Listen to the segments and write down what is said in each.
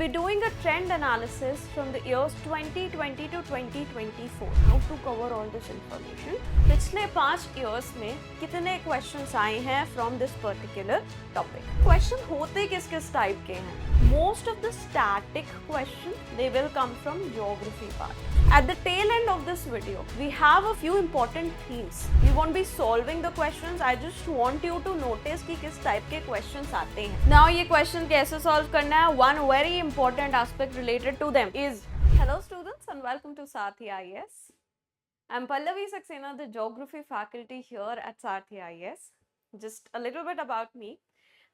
be doing a trend analysis from the years 2020 to 2024. How to cover all this information? पिछले 5 years में कितने questions आए हैं from this particular topic? Question होते किस type के हैं? Most of the static questions they will come from geography part. At the tail end of this video, we have a few important themes. We won't be solving the questions. I just want you to notice कि किस type के questions आते हैं. Now ये question कैसे solve करना है? One very important aspect related to them is hello students and welcome to Sathi IAS. I'm Pallavi Saxena, the geography faculty here at Sathi IAS. Just a little bit about me.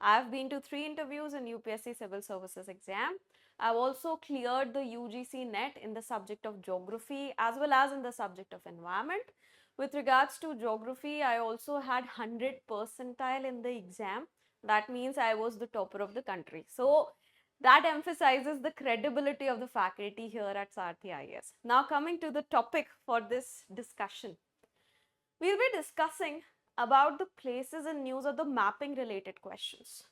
I've been to 3 interviews in UPSC Civil Services exam. I've also cleared the UGC NET in the subject of geography as well as in the subject of environment. With regards to geography, I also had 100 percentile in the exam. That means I was the topper of the country. So that emphasizes the credibility of the faculty here at Sathi IAS. Now coming to the topic for this discussion. We'll be discussing about the places and news of the mapping related questions.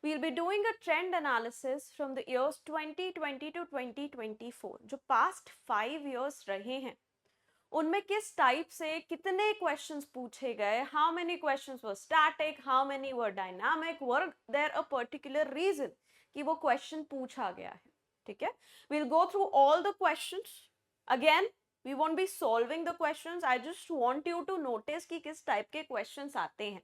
We'll be doing a trend analysis from the years 2020 to 2024. जो past 5 years रहे हैं उनमें किस type से कितने questions पूछे गए, how many questions were static, how many were dynamic, were there a particular reason कि वो क्वेश्चन पूछा गया है. ठीक है, we'll go through all the questions. Again, we won't be solving the questions. I just want you to notice कि किस type के questions आते हैं.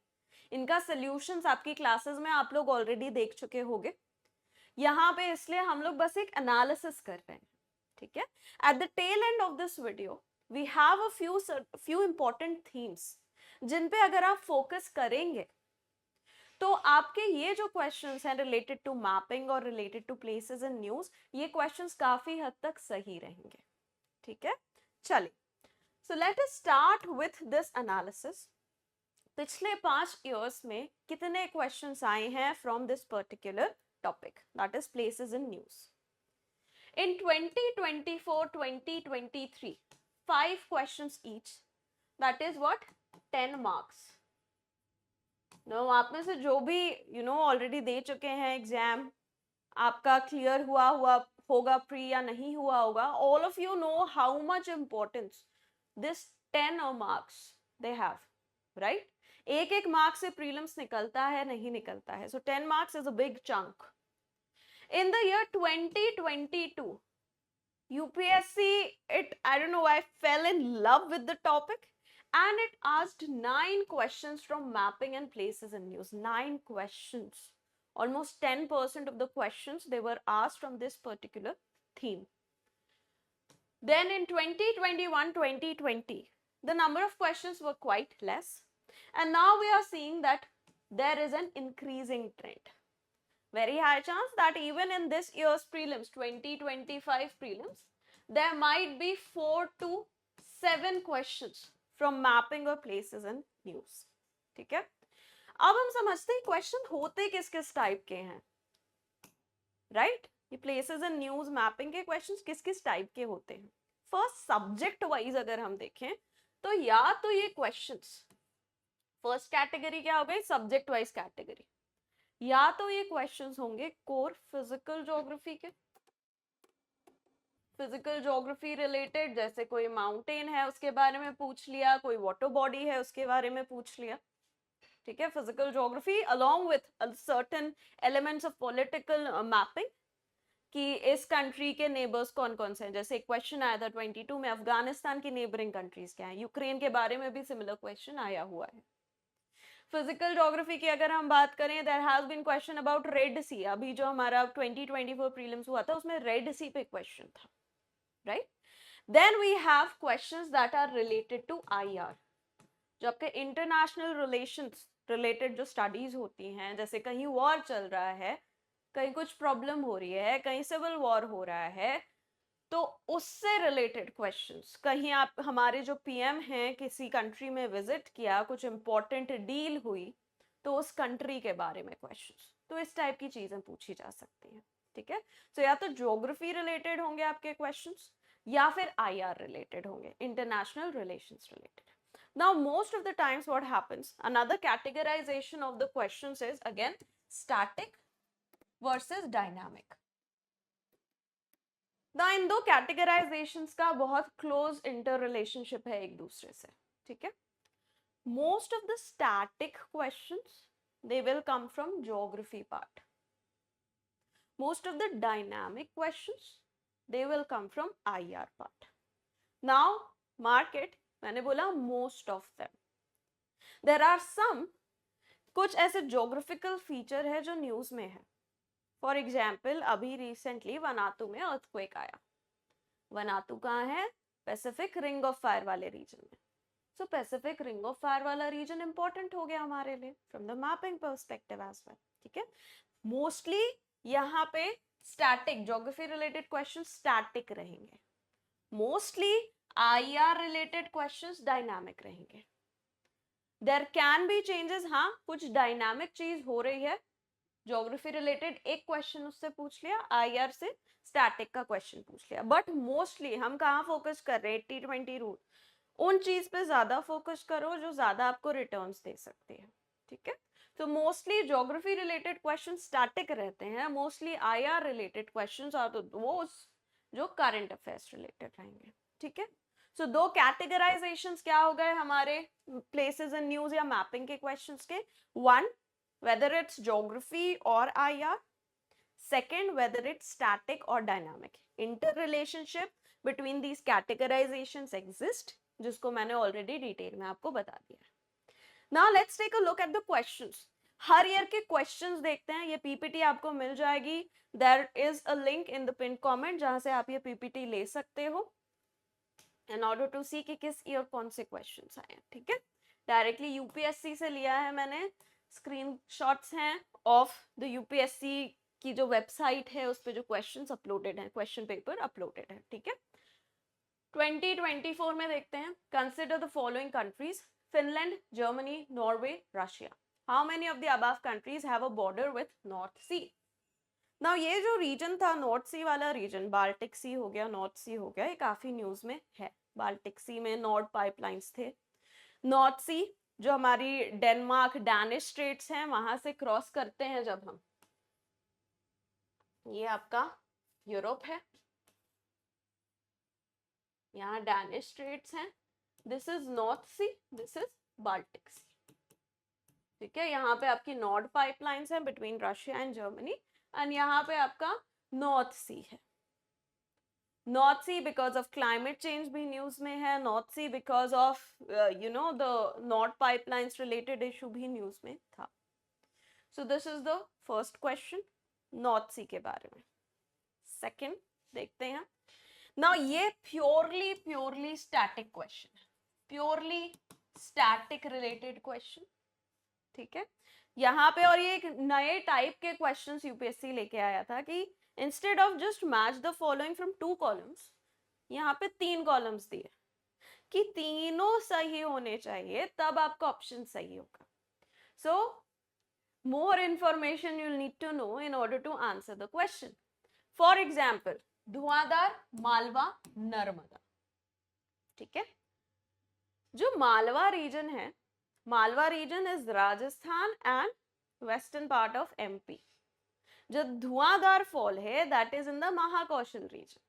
इनका solutions आपकी classes में आप लोग already देख चुके होंगे. यहाँ पे इसलिए हम लोग बस एक analysis कर रहे हैं. ठीक है, at the tail end of this video we have a few important themes जिन पे अगर आप focus करेंगे तो आपके ये जो questions हैं related to mapping और related to places and news, ये questions काफी हद तक सही रहेंगे. ठीक है, चलिए. So let us start with this analysis. पिछले 5 years में कितने questions आए हैं from this particular topic, that is places and news. In 2024-2023, 5 questions each, that is what, 10 marks. No, आप में से जो भी already दे चुके हैं एग्जाम, आपका क्लियर हुआ होगा प्री या नहीं हुआ होगा, all of you know how much importance this 10 marks they have, right? एक मार्क्स से प्रीलिम्स निकलता है नहीं निकलता है. So 10 marks is a big chunk. In the year 2022, UPSC, I don't know why, fell in love with the topic and it asked 9 questions from mapping and places and news. 9 questions. Almost 10% of the questions they were asked from this particular theme. Then in 2021-2020, the number of questions were quite less. And now we are seeing that there is an increasing trend. Very high chance that even in this year's prelims, 2025 prelims, there might be 4 to 7 questions from mapping or places and news. ठीक है, अब हम समझते हैं question होते किस type के हैं, राइट? ये प्लेसेस एंड न्यूज मैपिंग के क्वेश्चंस किस टाइप के होते हैं. फर्स्ट सब्जेक्ट वाइज अगर हम देखें तो या तो ये क्वेश्चंस फर्स्ट कैटेगरी क्या हो गई, सब्जेक्ट वाइज कैटेगरी, या तो ये क्वेश्चंस होंगे कोर फिजिकल ज्योग्राफी के, फिजिकल ज्योग्राफी रिलेटेड, जैसे कोई माउंटेन है उसके बारे में पूछ लिया, कोई वाटर बॉडी है उसके बारे में पूछ लिया. ठीक है, physical geography along with certain elements of political mapping कि इस कंट्री के नेबर्स कौन कौन से हैं. जैसे एक क्वेश्चन आया था 22 में, अफगानिस्तान की नेबरिंग कंट्रीज क्या है, यूक्रेन के बारे में भी सिमिलर क्वेश्चन आया हुआ है. फिजिकल ज्योग्राफी की अगर हम बात करें, there has been question about Red Sea. अभी जो हमारा 2024 प्रीलिम्स हुआ था उसमें रेड सी पे क्वेश्चन था, right? Then we have questions that are related to IR, जो आपके इंटरनेशनल रिलेशंस रिलेटेड जो स्टडीज होती हैं, जैसे कहीं वॉर चल रहा है, कहीं कुछ प्रॉब्लम हो रही है, कहीं सिविल वॉर हो रहा है, तो उससे रिलेटेड क्वेश्चंस. कहीं आप हमारे जो पीएम हैं किसी कंट्री में विजिट किया, कुछ इंपॉर्टेंट डील हुई, तो उस कंट्री के बारे में क्वेश्चंस. तो इस टाइप की चीजें पूछी जा सकती हैं. ठीक है, तो या तो ज्योग्राफी रिलेटेड होंगे आपके क्वेश्चंस या फिर आईआर रिलेटेड होंगे, international relations related. Now most of the times what happens, another categorization of the questions is again static versus dynamic. ना इन दो कैटेगराइजेशंस का बहुत क्लोज इंटर रिलेशनशिप है एक दूसरे से, ठीक है. Most of the static questions they will come from geography part. Most of the dynamic questions they will come from IR part. Now mark it, मैंने बोला most of them. There are some, कुछ ऐसे geographical feature है जो news में है. For example अभी recently Vanuatu में अर्थक्वेक आया. वनातू कहाँ है? पैसिफिक रिंग ऑफ फायर वाले रीजन में. So Pacific ring of fire वाला रीजन इंपॉर्टेंट हो गया हमारे लिए from the mapping perspective as well, ठीक है. मोस्टली यहाँ पे static geography related question static रहेंगे. Mostly IR related questions dynamic रहेंगे. देयर कैन बी चेंजेस, हाँ कुछ डायनामिक चीज हो रही है. ज्योग्राफी रिलेटेड एक क्वेश्चन उससे पूछ लिया, आईआर से स्टैटिक का क्वेश्चन पूछ लिया. बट मोस्टली हम कहाँ फोकस कर रहे हैं? 80-20 रूल. उन चीज पे ज्यादा फोकस करो जो ज्यादा आपको रिटर्न्स दे सकती है, ठीक है. तो mostly geography related question static रहते हैं. Mostly IR related questions are वो जो करंट अफेयर्स रिलेटेड रहेंगे, ठीक है. सो दो कैटेगराइजेशंस क्या हो गए हमारे प्लेसेस इन न्यूज या मैपिंग के क्वेश्चंस के. One, whether it's geography or IR. Second, whether it's static or dynamic. Interrelationship between these categorizations exist, जिसको मैंने already डिटेल में आपको बता दिया. Now let's take a look at the questions. Her year के questions देखते हैं. ये पीपीटी आपको मिल जाएगी. There is a link in the pinned comment जहां से आप ये पीपीटी ले सकते हो in order to see कि किस ईयर कौन से क्वेश्चंस आए हैं, ठीक है. डायरेक्टली यूपीएससी से लिया है मैंने. स्क्रीनशॉट्स हैं ऑफ द यूपीएससी की जो वेबसाइट है उस पे जो क्वेश्चंस अपलोडेड हैं, क्वेश्चन पेपर अपलोडेड है, ठीक है. 2024 में देखते हैं. Consider the following countries: Finland, Germany, Norway, Russia. How many of the above countries have a border with North Sea? Now ये जो रीजन था नॉर्थ सी वाला रीजन, बाल्टिक सी हो गया, नॉर्थ सी हो गया, ये काफी न्यूज में है. बाल्टिक सी में नॉर्थ पाइपलाइंस थे. नॉर्थ सी जो हमारी डेनमार्क डैनिश स्ट्रेट्स हैं वहां से क्रॉस करते हैं जब हम, ये आपका यूरोप है, यहाँ डैनिश स्ट्रेट्स हैं. This is North Sea, this is Baltic Sea, ठीक है. यहाँ पे आपकी नॉर्थ पाइपलाइंस हैं between Russia and Germany. And यहाँ पे आपका नॉर्थ सी है. North Sea because of climate change भी न्यूज में है. North Sea because of the north pipelines related issue भी न्यूज में था. So this is the first question North Sea के बारे में. सेकंड देखते हैं. नाउ ये प्योरली स्टैटिक क्वेश्चन है, प्योरली स्टैटिक रिलेटेड क्वेश्चन, ठीक है. यहाँ पे और ये एक नए टाइप के क्वेश्चंस यूपीएससी लेके आया था कि instead of just match the following from 2 columns, यहाँ पे 3 कॉलम्स दिए कि तीनों सही होने चाहिए तब आपका ऑप्शन सही होगा. सो more information you'll need to know in order to answer the question. For example, धुआंधार, मालवा, नर्मदा, ठीक है. जो मालवा रीजन है, Malwa region is Rajasthan and western part of MP. जो धुआंधार फॉल है that is in the Mahakaushal region.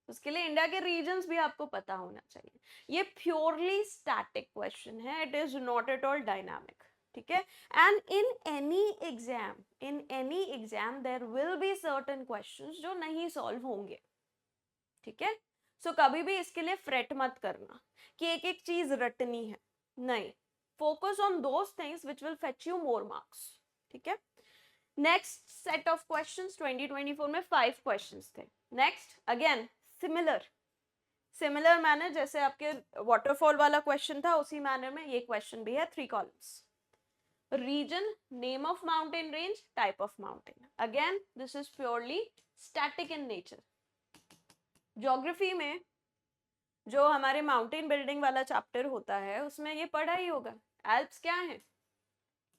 उसके लिए इंडिया के रीजन्स भी आपको पता होना चाहिए. ये प्योरली स्टैटिक क्वेश्चन है, it is not at all dynamic, ठीक है. And in any exam there will be certain questions जो नहीं सॉल्व होंगे, ठीक है. सो कभी भी इसके लिए फ्रेट मत करना कि एक एक चीज रटनी है, नहीं. Focus on those things which will fetch you more marks, ठीक है. नेक्स्ट सेट ऑफ क्वेश्चंस 2024 में 5 क्वेश्चंस थे. नेक्स्ट अगेन सिमिलर मैनर जैसे आपके वाटरफॉल वाला क्वेश्चन था उसी मैनर में ये क्वेश्चन भी है. 3 columns. region, name of mountain range, type of mountain. Again, this is purely static in nature. Geography में जो हमारे माउंटेन बिल्डिंग वाला चैप्टर होता है उसमें ये पढ़ा ही होगा. एल्प्स क्या है?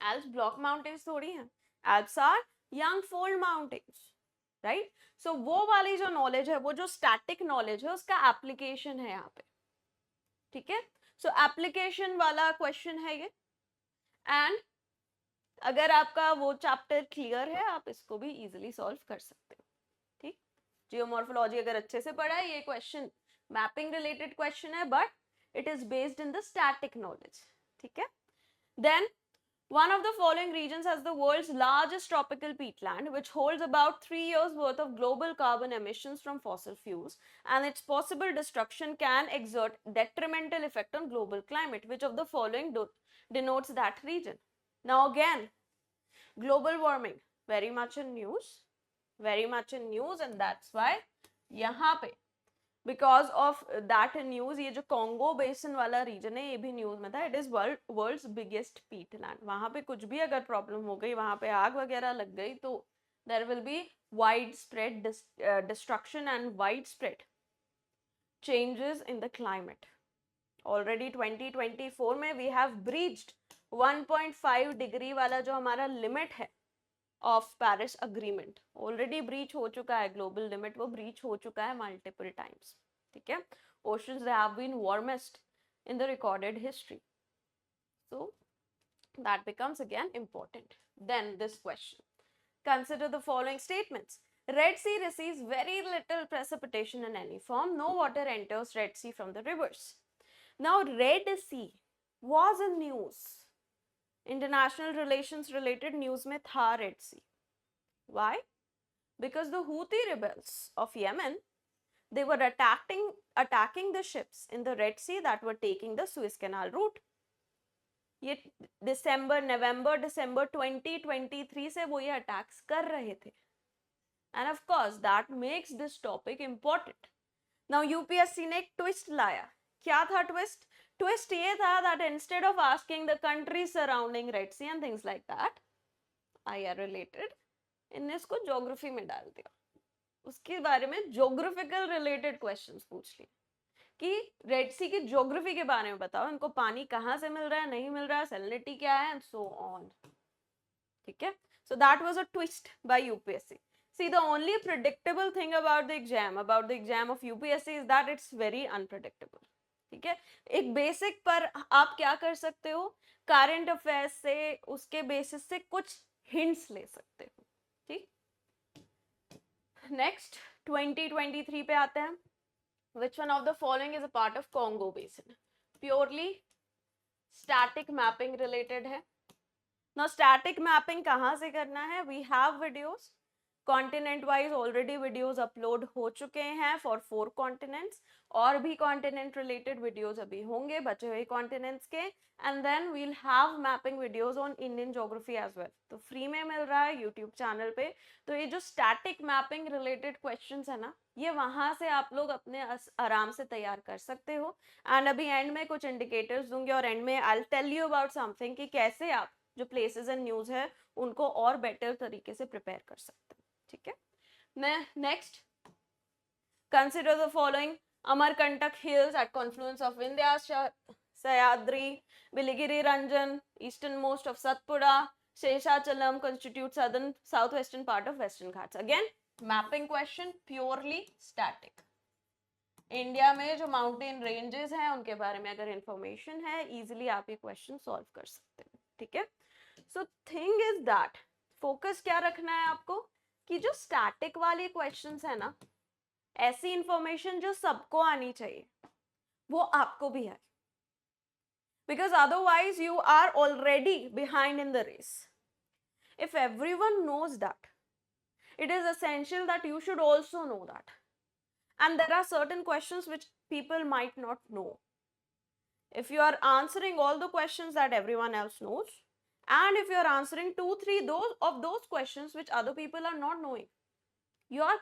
एल्प्स ब्लॉक माउंटेन्स थोड़ी हैं. Alps are young fold mountains, right. So वो वाली जो नॉलेज है, वो जो स्टैटिक नॉलेज है, उसका एप्लीकेशन है यहाँ पे, ठीक है. सो एप्लीकेशन वाला क्वेश्चन है ये. एंड अगर आपका वो चैप्टर क्लियर है आप इसको भी इजीली सॉल्व कर सकते हो, ठीक. जियोमॉर्फोलॉजी अगर अच्छे से पढ़ा है, ये क्वेश्चन मैपिंग रिलेटेड क्वेश्चन है, but it is based in the static knowledge. ठीक है. Then one of the following regions has the world's largest tropical peatland, which holds about 3 years worth of global carbon emissions from fossil fuels, and its possible destruction can exert detrimental effect on global climate. Which of the following denotes that region? Now again, global warming, very much in news, and that's why यहाँ पे because of that news, ये जो Congo basin वाला reason है ये भी news में था. It is world's biggest peatland. वहां पे कुछ भी अगर प्रॉब्लम हो गई, वहां पे आग वगैरह लग गई, तो there will be wide spread destruction and wide spread changes in the climate. Already 2024 में वी हैव ब्रीच्ड 1.5 डिग्री वाला जो हमारा लिमिट है of Paris agreement, already breach हो चुका है. ग्लोबल लिमिट वो ब्रीच हो चुका है मल्टीपल टाइम्स. ठीक है. Oceans have been warmest in the recorded history. So that becomes again important. Then this question, consider the following statements. Red Sea receives very little precipitation in any form. No water enters Red Sea from the rivers. Now Red Sea was in news. International relations related news में था Red Sea. Why? Because the Houthi rebels of Yemen, they were attacking the ships in the Red Sea that were taking the Suez Canal route. ये नवंबर दिसंबर 2023 से वो ये attacks कर रहे थे. And of course that makes this topic important. Now UPSC ने एक twist लाया. क्या था ट्विस्ट? ट्विस्ट ये था that instead of asking the countries surrounding Red Sea and things like that, IR related, इनने इसको ज्योग्राफी में डाल दिया. उसके बारे में ज्योग्राफिकल रिलेटेड क्वेश्चंस पूछ लिए कि रेड सी की ज्योग्राफी के बारे में बताओ, इनको पानी कहाँ से मिल रहा है, नहीं मिल रहा है, सैलिनिटी क्या है, एंड सो ऑन. ठीक है. So that was a twist bye UPSC. See, the only predictable thing about the exam of UPSC is that it's very unpredictable. ठीक है. एक बेसिक पर आप क्या कर सकते हो, करंट अफेयर्स से उसके बेसिस से कुछ हिंट्स ले सकते हो. ठीक. नेक्स्ट 2023 पे आते हैं. Which one of the following is a part of Congo Basin? Purely static mapping related है. Now static mapping कहाँ से करना है? We have videos. Continent wise already videos upload हो चुके हैं for 4 continents. और भी continent related videos अभी होंगे बचे हुए continents के. And then we'll have mapping videos on Indian geography as well. तो free में मिल रहा है YouTube channel पे. तो ये जो static mapping related questions है ना, ये वहां से आप लोग अपने आराम से तैयार कर सकते हो. एंड अभी एंड में कुछ इंडिकेटर्स दूंगी और एंड में I tell you about something कि कैसे आप जो प्लेसेस एंड न्यूज है उनको और बेटर तरीके से प्रिपेयर कर सकते हो. ठीक है. Next, consider the following. Amarkantak hills at confluence of Vindhya Sahyadri, Biligiri Rangan, eastern most of Satpura, Seshachalam constitute southern southwestern part of Western Ghats. Again mapping question, purely static. India में जो माउंटेन रेंजेस हैं उनके बारे में अगर इंफॉर्मेशन है, इजीली आप ये क्वेश्चन सॉल्व कर सकते हैं. ठीक है. So thing is that focus क्या रखना है आपको कि जो स्टैटिक वाले क्वेश्चंस है ना, ऐसी इंफॉर्मेशन जो सबको आनी चाहिए वो आपको भी है. Because otherwise you are already behind in the race. If everyone knows that, it is essential that you should also know that. And there are certain questions which people might not know. If you are answering all the questions that everyone else knows, and if you are answering 2-3 of those questions which other people are not knowing, your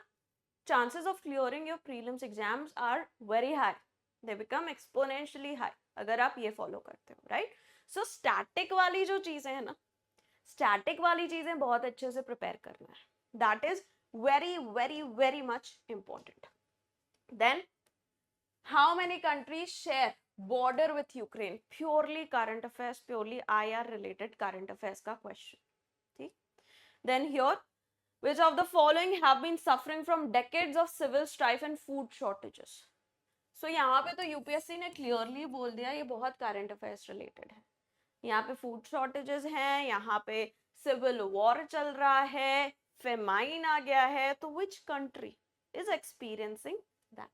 chances of clearing your prelims exams are very high. They become exponentially high अगर आप ये follow करते हो, right? So static वाली जो चीजें हैं ना, static वाली चीजें बहुत अच्छे से prepare करना है. That is very, very, very much important. Then, how many countries share border with Ukraine? Purely current affairs, purely IR related current affairs का question. See? Then here, which of the following have been suffering from decades of civil strife and food shortages? So यहाँ पे तो UPSC ने clearly बोल दिया ये बहुत current affairs related है. यहाँ पे food shortages हैं, यहाँ पे civil war चल रहा है, फेमाइन आ गया है. तो which country? is experiencing that.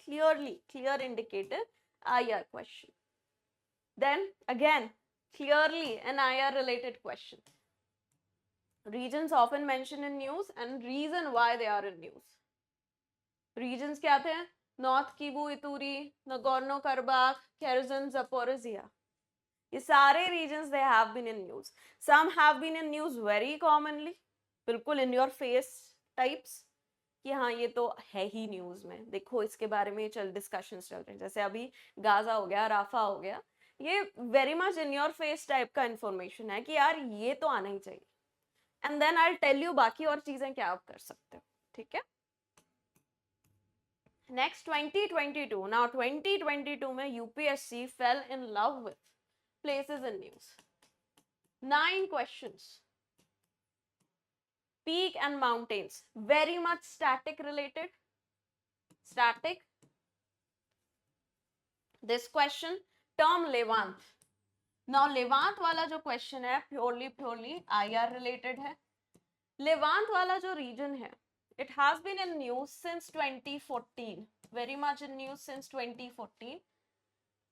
Clear indicator, IR question. Then again, clearly an IR related question. Regions often mentioned in news and reason why they are in news. Regions क्या थे? North Kivu Ituri, Nagorno Karabakh, Kherson, Zaporizhia. ये सारे regions they have been in news. Some have been in news very commonly, बिल्कुल in your face types, कि हाँ ये तो है ही न्यूज में, देखो इसके बारे में चल डिस्कशंस चल रहे हैं, जैसे अभी गाजा हो गया, राफा हो गया, ये very much in your face type का इंफॉर्मेशन है कि यार ये तो आना ही चाहिए. And then I tell you बाकी और चीजें क्या आप कर सकते हो. ठीक है. नेक्स्ट 2022. नाउ 2022 में UPSC fail in love with places in news. 9 questions. Peak and mountains, very much static related. Static. This question, term Levant. Now Levant वाला जो question है purely IR related है. Levant वाला जो region है, it has been in news since 2014. Very much in news since 2014.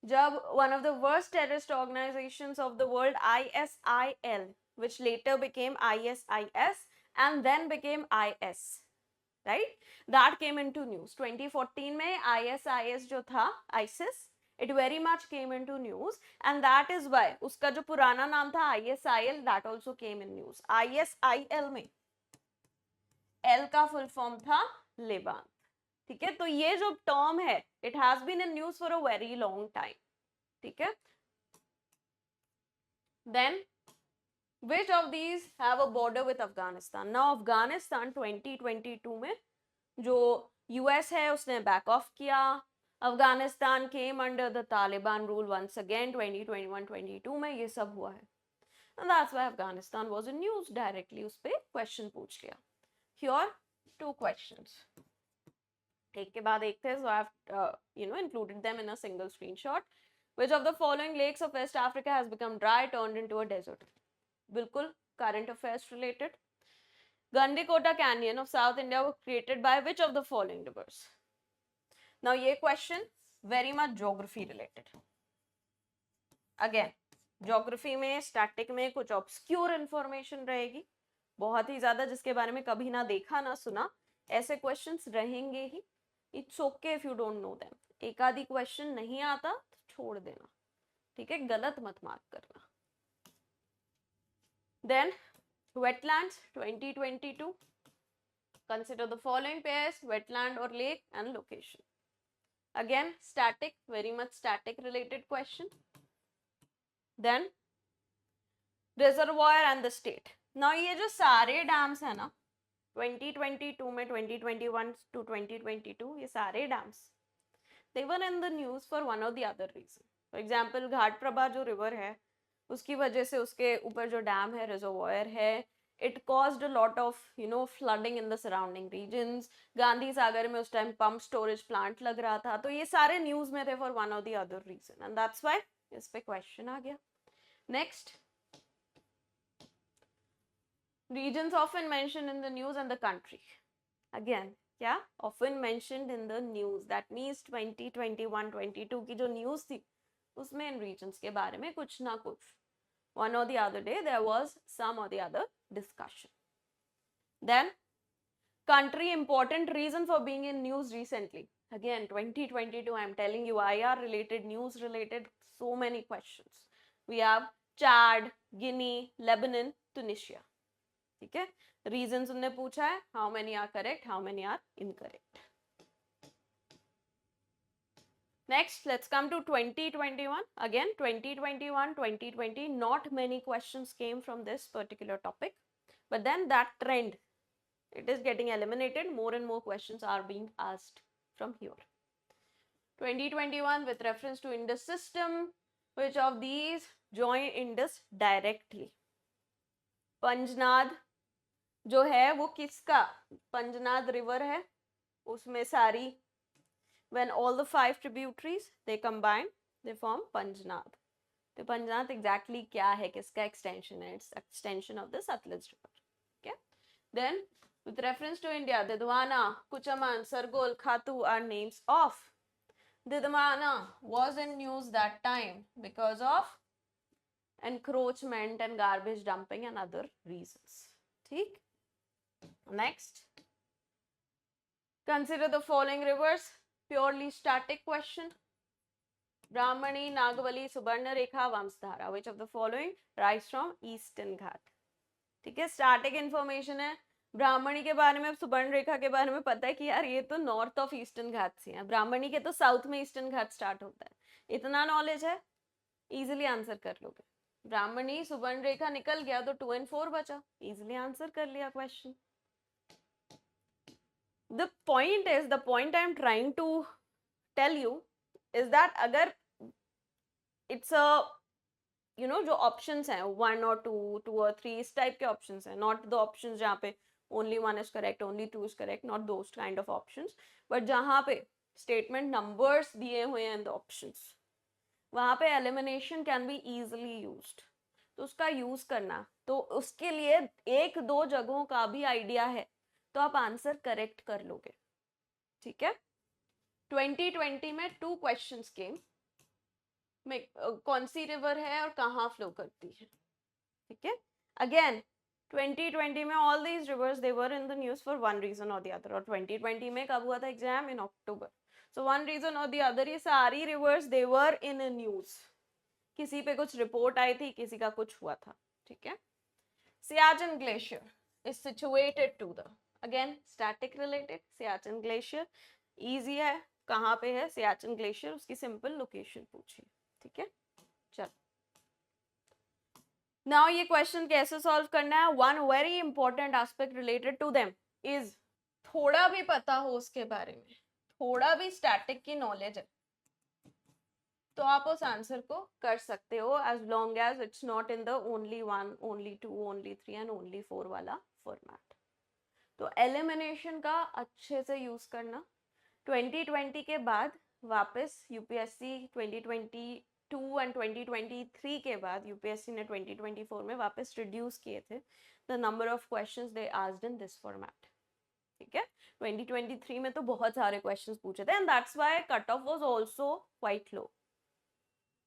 जब one of the worst terrorist organizations of the world, ISIL, which later became ISIS, and then became IS, right? That came into news. 2014 में ISIS जो था, ISIS, it very much came into news, and that is why उसका जो पुराना नाम था ISIL, that also came in news. ISIL में L का full form था Levant. ठीक है. तो ये जो term है, it has been in news for a very long time. ठीक है. Then which of these have a border with Afghanistan? Now Afghanistan 2022 में जो US है उसने back off किया. Afghanistan came under the Taliban rule once again 2021-22 में ये सब हुआ है. And that's why Afghanistan was in news directly. उस पे question पूछ लिया. Here 2 questions. एक के बाद एक थे, so I have included them in a single screenshot. Which of the following lakes of West Africa has become dry, turned into a desert? बिल्कुल current affairs related. Gandikota Canyon of South India was created by which of the following rivers? Now ये question very much geography related. Again, geography में static में कुछ obscure information रहेगी, बहुत ही ज्यादा, जिसके बारे में कभी ना देखा ना सुना, ऐसे questions रहेंगे ही. It's okay if you don't know them. एक आधी question नहीं आता तो छोड़ देना. ठीक है. गलत मत मार्क करना. Then wetlands 2022. Consider the following pairs: wetland or lake and location. Again static, very much static related question. Then reservoir and the state. Now ये जो सारे डैम्स है ना 2022 में 2021 to 2022, ये सारे dams they were in the news for one or the other reason. For example, घाट प्रभा जो river है उसकी वजह से उसके ऊपर जो डैम है, रिजर्वॉयर है, it caused a lot of flooding in the surrounding regions. Gandhi Sagar में उस टाइम पंप स्टोरेज प्लांट लग रहा था, तो ये सारे न्यूज में थे for one or the other reason, and that's why इस पे क्वेश्चन आ गया. Next, regions often mentioned in the news and the country. Again क्या, often mentioned in the news, that means 2021-22 की जो न्यूज थी उसमें इन regions के बारे में कुछ ना कुछ, one or the other day there was some or the other discussion. Then country important reason for being in news recently. Again 2022, I am telling you, IR related, news related, so many questions. We have Chad, Guinea, Lebanon, Tunisia. ठीक है. Reasons उन्होंने पूछा है, how many are correct, how many are incorrect. Next, let's come to 2021. Again 2021, 2020, not many questions came from this particular topic, but then that trend, it is getting eliminated. More and more questions are being asked from here. 2021, with reference to Indus system, which of these join Indus directly? पंजनाद जो है वो किसका, पंजनाद river है, उसमें सारी, when all the 5 tributaries they combine they form Panjnad. तो पंजनाद exactly क्या है, किसका extension है? It's extension of the Satluj river. Okay. Then With reference to India, Didwana, Kuchaman, Sargol, Khatu are names of. Didwana was in news that time because of encroachment and garbage dumping and other reasons. ठीक? Next. Consider the following rivers. Purely static question. Brahmani, Nagavali, Subarnarekha, Vamsdhara. Which of the following rise from Eastern Ghat? ठीक है, static information है. ब्राह्मणी के बारे में, सुवर्ण रेखा के बारे में पता है कि यार ये तो नॉर्थ ऑफ ईस्टर्न घाट से है. ब्राह्मणी के तो साउथ में ईस्टर्न घाट स्टार्ट होता है. इतना नॉलेज है, इजीली आंसर कर लोगे. ब्राह्मणी सुवर्ण रेखा निकल गया तो 2 and 4 बचा, इजीली आंसर कर लिया question. The point I am trying to tell you is that अगर it's a जो ऑप्शंस हैं 1 और 2, 2 और 3 इस टाइप के ऑप्शंस हैं, नॉट द ऑप्शंस जहाँ पे only 1 is correct, only 2 is correct, not those kind of options, but जहाँ पे स्टेटमेंट नंबर्स दिए हुए हैं द ऑप्शंस, वहाँ पे elimination can be easily used. तो उसका यूज करना, तो उसके लिए 1-2 जगहों का भी आइडिया है तो आप आंसर करेक्ट कर लोगे. ठीक है. 2020 में 2 क्वेश्चंस के में कौन सी रिवर है और कहाँ फ्लो करती है. ठीक है. अगेन 2020 में all these rivers they were in the news for one reason और द अदर. और 2020 में कब हुआ था एग्जाम? In October. So one reason और द अदर ये सारी reverse they were in news. किसी पे कुछ रिपोर्ट आई थी, किसी का कुछ हुआ था. ठीक है. Siachen glacier is situated to the, again static related. Siachen glacier easy है, कहाँ पे है सियाचिन ग्लेशियर, उसकी सिंपल लोकेशन पूछिए. ठीक है. चलो नाउ ये क्वेश्चन कैसे सॉल्व करना है. One very important aspect related to them is थोड़ा भी पता हो उसके बारे में, थोड़ा भी स्टैटिक की नॉलेज है तो आप उस आंसर को कर सकते हो, as long as it's not in the only 1, only 2, only 3 and only 4 वाला फॉर्मेट. तो एलिमिनेशन का अच्छे से यूज करना. 2020 के बाद वापस यूपीएससी 2022 एंड 2023 के बाद यूपीएससी ने 2024 में वापस रिड्यूस किए थे the number of questions they asked in this format. ठीक है. 2023 में तो बहुत सारे क्वेश्चंस पूछे थे and that's why cut off was also quite low.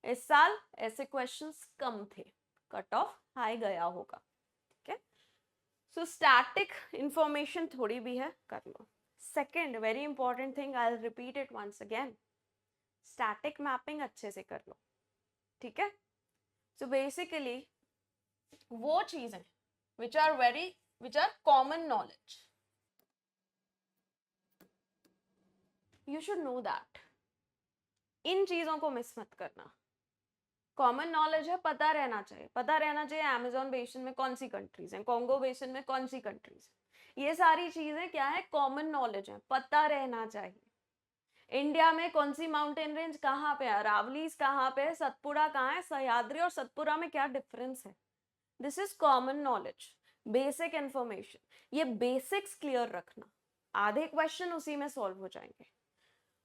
इस साल ऐसे क्वेश्चंस कम थे, कट ऑफ हाई गया होगा. ठीक है. सो स्टैटिक इंफॉर्मेशन थोड़ी भी है, कर लो. Second very important thing, I will repeat it once again, static mapping अच्छे से कर लो. ठीक है. सो बेसिकली वो चीजें which are common knowledge, you should know that. इन चीजों को मिस मत करना. कॉमन नॉलेज है, पता रहना चाहिए. पता रहना चाहिए अमेजोन बेसिन में कौन सी कंट्रीज हैं, कॉन्गो बेसिन में कौन सी कंट्रीज. ये सारी चीजें क्या है, कॉमन नॉलेज है, पता रहना चाहिए. इंडिया में कौन सी माउंटेन रेंज कहाँ पे है, अरावलीज कहाँ पे है, सतपुड़ा कहाँ है, सह्याद्री और सतपुड़ा में क्या डिफरेंस है. This is common knowledge, basic information. ये बेसिक्स क्लियर रखना, आधे क्वेश्चन उसी में सॉल्व हो जाएंगे.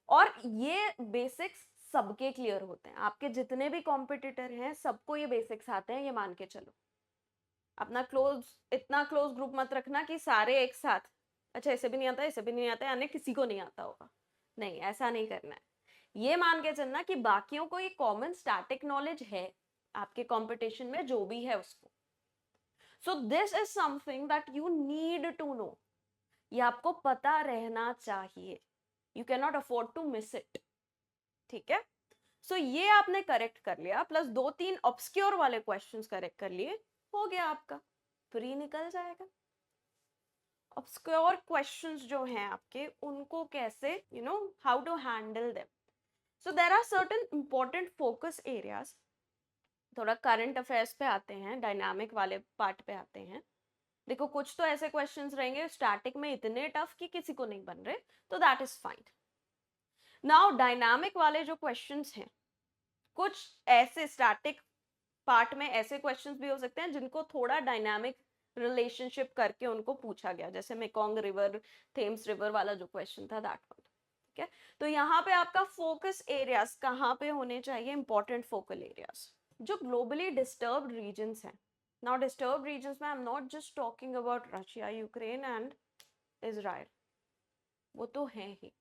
और ये बेसिक्स सबके क्लियर होते हैं, आपके जितने भी कॉम्पिटिटर हैं सबको ये बेसिक्स आते हैं, ये मान के चलो. अपना इतना क्लोज ग्रुप मत रखना कि सारे एक साथ, अच्छा इसे भी नहीं आता, इसे भी नहीं आता, यानी किसी को नहीं आता होगा. नहीं, ऐसा नहीं करना है. ये मान के चलना कि बाकियों को ये कॉमन स्टैटिक नॉलेज है, आपके कंपटीशन में जो भी है उसको. So this is something that you need to know. ये आपको पता रहना चाहिए. You can not afford to miss it. ठीक है. सो ये आपने करेक्ट कर लिया, प्लस 2-3 ऑब्सक्योर वाले क्वेश्चंस करेक्ट कर लिए, हो गया आपका, फ्री निकल जाएगा. ऑब्सक्योर क्वेश्चंस जो हैं आपके, उनको कैसे how to handle them. So there are certain important focus areas. थोड़ा करंट अफेयर्स पे आते हैं, डायनामिक वाले पार्ट पे आते हैं. देखो कुछ तो ऐसे क्वेश्चंस रहेंगे स्टैटिक में इतने टफ कि किसी को नहीं बन रहे, तो that is fine. Now dynamic वाले जो क्वेश्चंस हैं, कुछ ऐसे स्टैटिक पार्ट में ऐसे क्वेश्चंस भी हो सकते हैं जिनको थोड़ा डायनामिक रिलेशनशिप करके उनको पूछा गया, जैसे मेकोंग रिवर, थेम्स रिवर वाला जो क्वेश्चन था दैट वन. ठीक है. तो यहाँ पे आपका फोकस एरियाज कहाँ पे होने चाहिए, इंपॉर्टेंट फोकल एरियाज जो ग्लोबली डिस्टर्ब्ड रीजन्स हैं. नाउ डिस्टर्ब्ड रीजन्स में I am not just talking about Russia, Ukraine and Israel, वो तो है ही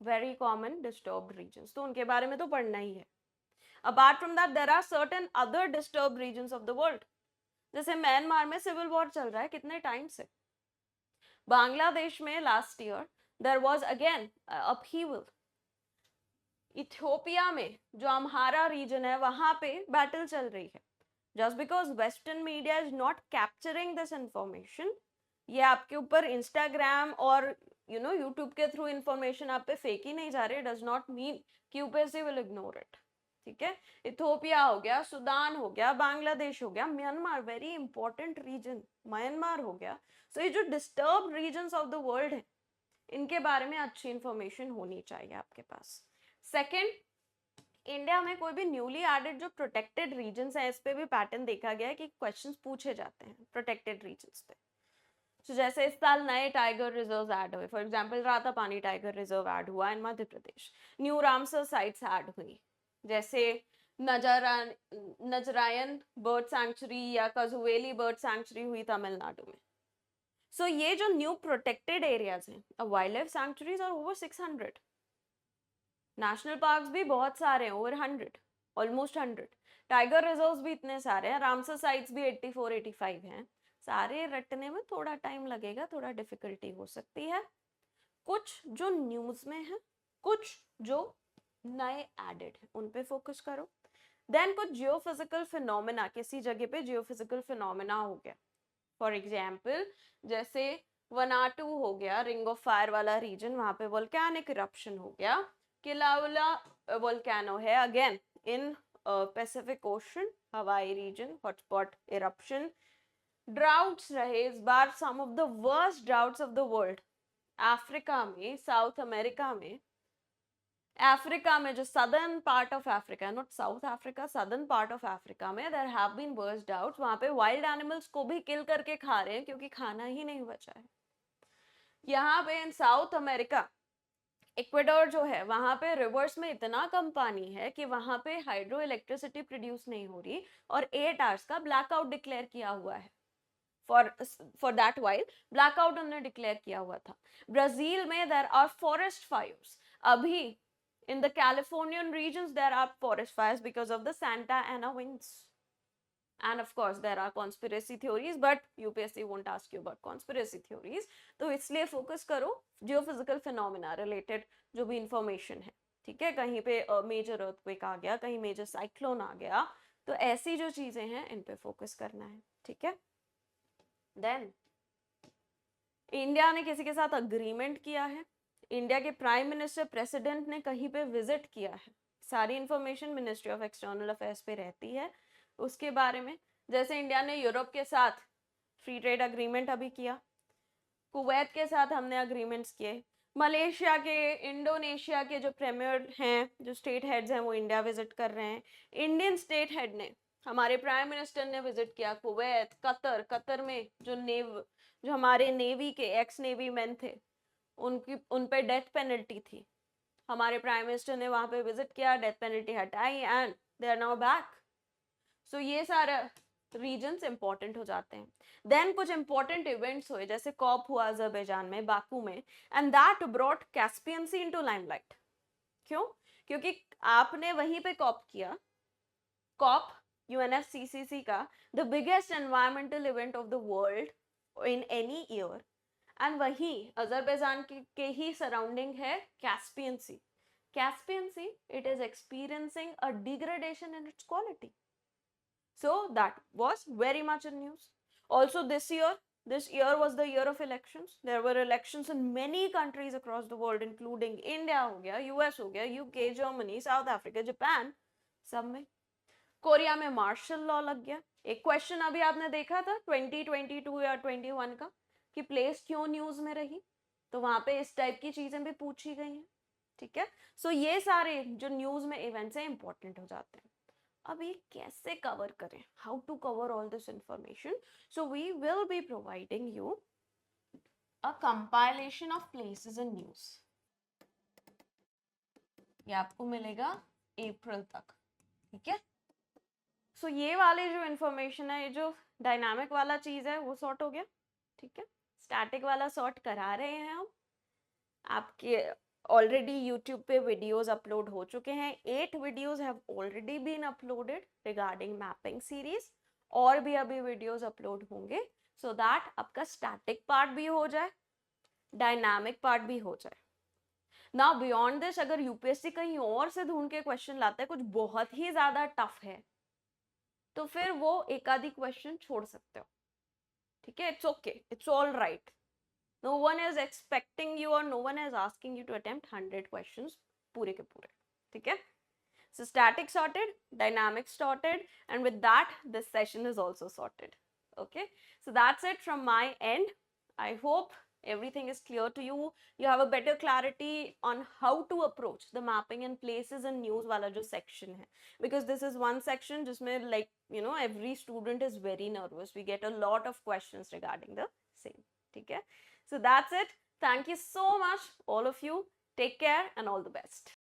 वेरी कॉमन डिस्टर्ब्ड रीजन्स, तो उनके बारे में तो पढ़ना ही है. Apart from that there are certain other disturbed regions of the world. जैसे म्यांमार में सिविल वॉर चल रहा है कितने टाइम से. बांग्लादेश में last year there was again upheaval. Ethiopia में जो अम्हारा रीजन है वहां पे बैटल चल रही है. Just because western media is not capturing this information, ये आपके ऊपर इंस्टाग्राम और यूट्यूब के थ्रू इंफॉर्मेशन आप पे फेंक ही नहीं जा रही, डज नॉट मीन कि यूपीएससी विल इग्नोर इट. ठीक है, इथियोपिया हो गया, सुदान हो गया, बांग्लादेश हो गया, Myanmar very important region, Myanmar हो गया. सो ये जो disturb regions of the world है इनके बारे में अच्छी इंफॉर्मेशन होनी चाहिए आपके पास. सेकेंड, इंडिया में कोई भी न्यूली एडेड जो प्रोटेक्टेड रीजन्स है इस पे भी पैटर्न देखा गया है कि क्वेश्चंस पूछे जाते हैं प्रोटेक्टेड रीजन्स पे. तो जैसे इस साल नए टाइगर रिजर्व ऐड हुए, for example Ratapani tiger reserve add हुआ इन Madhya Pradesh, new Ramsar sites add हुई, जैसे नजरायन बर्ड सैंक्चुरी या कजुवेली बर्ड सैंक्चुरी हुई तमिलनाडु में. सो ये जो न्यू प्रोटेक्टेड एरियाज हैं, wildlife sanctuaries are over 600, national parks भी बहुत सारे हैं, ओवर 100, ऑलमोस्ट 100, टाइगर रिजर्व्स भी इतने सारे हैं, रामसर साइट्स भी 84-85 हैं. सारे रटने में थोड़ा टाइम लगेगा, थोड़ा डिफिकल्टी हो सकती है. कुछ जो न्यूज में है, कुछ जो नए एडेड है उन पे फोकस करो. देन कुछ जियोफिजिकल फिनोमेना, किसी जगह पे जियोफिजिकल फिनोमेना हो गया, फॉर एग्जाम्पल जैसे वनाटू हो गया, रिंग ऑफ फायर वाला रीजन, वहां पे वोल्केनिक इरप्शन हो गया. किलाउला वोल्केनो है again in Pacific Ocean, Hawaii region, hotspot eruption. Droughts रहे इस बार, some of the worst droughts of the world, Africa में, साउथ अमेरिका में, अफ्रीका में जो southern part of Africa, not South Africa, southern part of Africa में there have been worst droughts. वहां पे वाइल्ड एनिमल्स को भी किल करके खा रहे हैं क्योंकि खाना ही नहीं बचा है. यहाँ पे इन साउथ अमेरिका, इक्वेडोर जो है वहां पे रिवर्स में इतना कम पानी है कि वहां पे हाइड्रो इलेक्ट्रिसिटी प्रोड्यूस नहीं हो रही और 8 आवर्स का ब्लैकआउट डिक्लेयर किया हुआ है. फॉर दैट वाइल ब्लैकआउट उन्होंने डिक्लेयर किया हुआ था. ब्राजील में देयर आर फॉरेस्ट फायर्स. अभी in the Californian regions there are forest fires because of the Santa Ana winds. And of course there are conspiracy theories, but UPSC won't ask you about conspiracy theories. तो इसलिए focus करो geophysical phenomena related जो भी information है. ठीक है, कहीं पे मेजर अर्थक्वेक आ गया, कहीं मेजर साइक्लोन आ गया, तो ऐसी जो चीजें हैं इन पे फोकस करना है. ठीक है, देन इंडिया ने किसी के साथ अग्रीमेंट किया है, इंडिया के प्राइम मिनिस्टर प्रेसिडेंट ने कहीं पे विजिट किया है, सारी information ministry of external affairs पे रहती है उसके बारे में. जैसे इंडिया ने यूरोप के साथ फ्री ट्रेड अग्रीमेंट अभी किया, कुवैत के साथ हमने अग्रीमेंट्स किए, मलेशिया के, इंडोनेशिया के जो प्रीमियर हैं, जो स्टेट हेड्स हैं वो इंडिया विजिट कर रहे हैं. इंडियन स्टेट हेड ने, हमारे प्राइम मिनिस्टर ने विजिट किया कुवैत, कतर में जो हमारे नेवी के एक्स नेवी मैन थे उन पे डेथ पेनल्टी थी, हमारे प्राइम मिनिस्टर ने वहां पे विजिट किया, डेथ पेनल्टी हटाई and they are now back. So ये सारे रीजन्स इंपॉर्टेंट हो जाते हैं. देन कुछ इंपॉर्टेंट इवेंट्स हुए, जैसे कॉप हुआ अजरबैजान में, बाकू में, and that brought Caspian sea into limelight. क्यों? क्योंकि आपने वहीं पे कॉप किया, कॉप UNFCCC का the biggest environmental event of the world in any year, and वही अजरबैजान के ही सराउंडिंग है Caspian sea. Caspian sea, it is experiencing a degradation in its quality. So that was very much in news. Also this year was the year of elections. There were elections in many countries across the world, including India हो गया, US हो गया, UK, Germany, South Africa, Japan, सब में. Korea में martial law लग गया. एक क्वेश्चन अभी आपने देखा था 2022 या 21 का कि प्लेस क्यों न्यूज में रही, तो वहां पे इस टाइप की चीजें भी पूछी गई हैं. ठीक है, सो ये सारे जो न्यूज में इवेंट्स हैं इंपॉर्टेंट हो जाते हैं. अब ये कैसे कवर करें, how to cover all this information? So we will be providing you a compilation of places in news. ये आपको मिलेगा अप्रैल तक. ठीक है, सो ये वाले जो इंफॉर्मेशन है, ये जो डायनामिक वाला चीज है वो सॉर्ट हो गया. ठीक है, स्टैटिक वाला सॉर्ट करा रहे हैं हम, आपके ऑलरेडी यूट्यूब पे वीडियोस अपलोड हो चुके हैं, 8 videos have already been uploaded regarding mapping series, और भी अभी वीडियोस अपलोड होंगे, सो दैट आपका स्टैटिक पार्ट भी हो जाए, डायनामिक पार्ट भी हो जाए। नाउ बियॉन्ड दिस, अगर यूपीएससी कहीं और से ढूंढ के क्वेश्चन लाता है, कुछ बहुत ही ज्यादा टफ है, तो फिर वो एक आधी क्वेश्चन छोड़ सकते हो, ठीक है, it's okay, it's all right. No one is expecting you और no one is asking you to attempt 100 questions पूरे के पूरे, ठीक है। So static sorted, dynamic sorted, and with that, this session is also sorted. Okay, so that's it from my end. I hope everything is clear to you. You have a better clarity on how to approach the mapping and places and news wala jo section hai. Because this is one section jisme, like, you know, every student is very nervous. We get a lot of questions regarding the same. Okay, so that's it. Thank you so much, all of you. Take care and all the best.